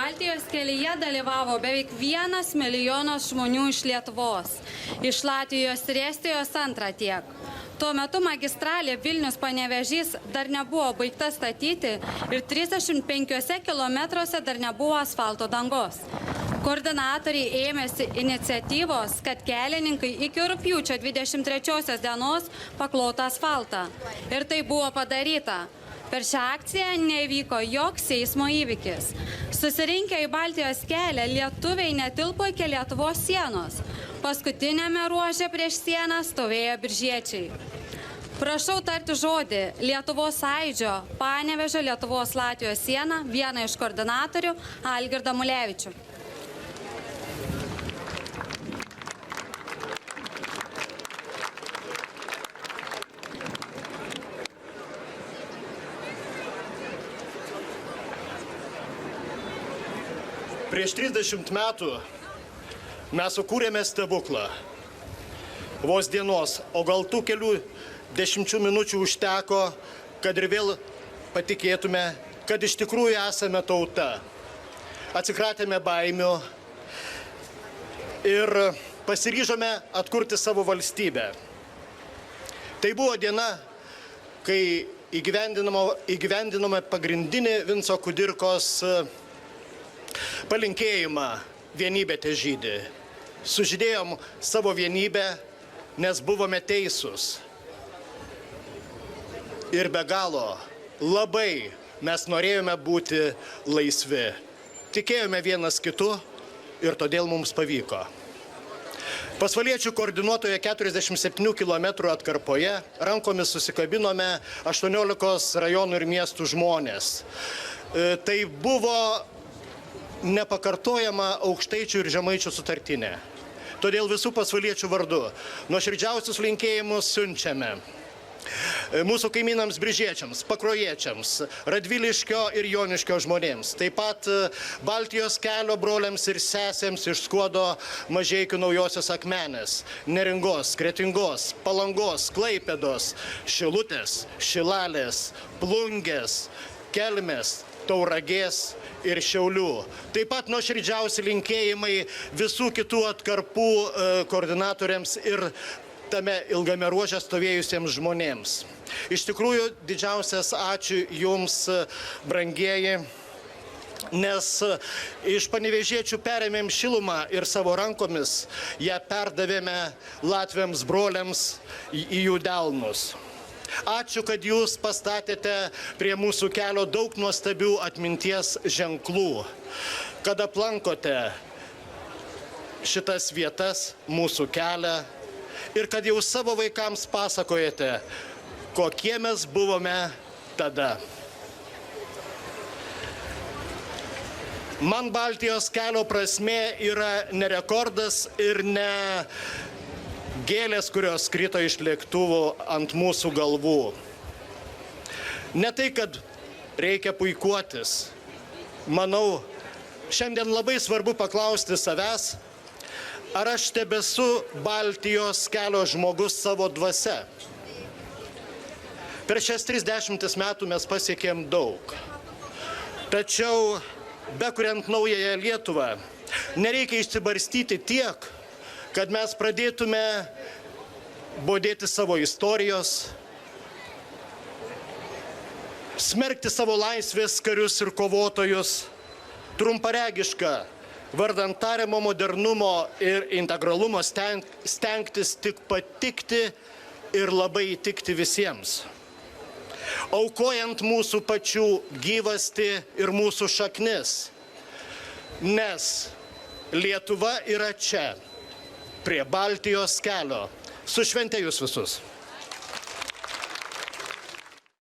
Baltijos kelyje dalyvavo beveik 1 milijonas žmonių iš Lietuvos, iš Latvijos ir Estijos antrą tiek. Tuo metu magistralė Vilnius-Panevėžys dar nebuvo baigta statyti ir 35 kilometruose dar nebuvo asfalto dangos. Koordinatoriai ėmėsi iniciatyvos, kad kelininkai iki rugpjūčio 23 dienos paklotų asfaltą. Ir tai buvo padaryta. Per šią akciją nevyko joks eismo įvykis. Susirinkę į Baltijos kelią, lietuviai netilpo iki Lietuvos sienos. Paskutinėme ruože prieš sieną stovėjo biržiečiai. Prašau tarti žodį Lietuvos sąjūdžio Panevėžio Lietuvos Latvijos sieną, vieną iš koordinatorių, Algirdą Mulevičių. Prieš 30 metų mes sukūrėme stebuklą. Vos dienos, o gal tų kelių 10 minučių užteko, kad ir vėl patikėtume, kad iš tikrųjų esame tauta. Atsikratėme baimių ir pasiryžome atkurti savo valstybę. Tai buvo diena, kai įgyvendinome pagrindinį Vinco Kudirkos palinkėjimą vienybė težydi. Sužydėjom savo vienybę, nes buvome teisūs. Ir be galo labai mes norėjome būti laisvi. Tikėjome vienas kitu ir todėl mums pavyko. Pasvaliečių koordinuotoje 47 km atkarpoje rankomis susikabinome 18 rajonų ir miestų žmonės. Tai buvo nepakartojama aukštaičių ir žemaičių sutartinė. Todėl visų pasvaliečių vardu nuoširdžiausius linkėjimus siunčiame mūsų kaimynams biržiečiams, pakrojiečiams, Radviliškio ir Joniškio žmonėms, taip pat Baltijos kelio broliams ir sesėms iš Skuodo, Mažeikių, Naujosios Akmenės, Neringos, Kretingos, Palangos, Klaipėdos, Šilutės, Šilalės, Plungės, Kelmės, Tauragės ir Šiaulių. Taip pat nuoširdžiausi linkėjimai visų kitų atkarpų koordinatoriams ir tame ilgame ruože stovėjusiems žmonėms. Iš tikrųjų, didžiausias ačiū Jums, brangieji, nes iš panevėžiečių perėmėm šilumą ir savo rankomis ją perdavėme latviams broliams į jų delnus. Ačiū, kad Jūs pastatėte prie mūsų kelio daug nuostabių atminties ženklų, kad aplankote šitas vietas, mūsų kelią ir kad jau savo vaikams pasakojate, kokie mes buvome tada. Man Baltijos kelio prasmė yra ne rekordas ir ne gėlės, kurios krito iš lėktuvų ant mūsų galvų. Ne tai, kad reikia puikuotis. Manau, šiandien labai svarbu paklausti savęs, ar aš tebesu Baltijos kelio žmogus savo dvasia. Per šias 30 metų mes pasiekėm daug. Tačiau, bekuriant naująją Lietuvą, nereikia išsibarstyti tiek, kad mes pradėtume bodėti savo istorijos, smerkti savo laisvės karius ir kovotojus, trumparegiška, vardant tariamo modernumo ir integralumo stengtis tik patikti ir labai įtikti visiems. Aukojant mūsų pačių gyvastį ir mūsų šaknis, nes Lietuva yra čia, prie Baltijos kelio. Su švente Jūs visus.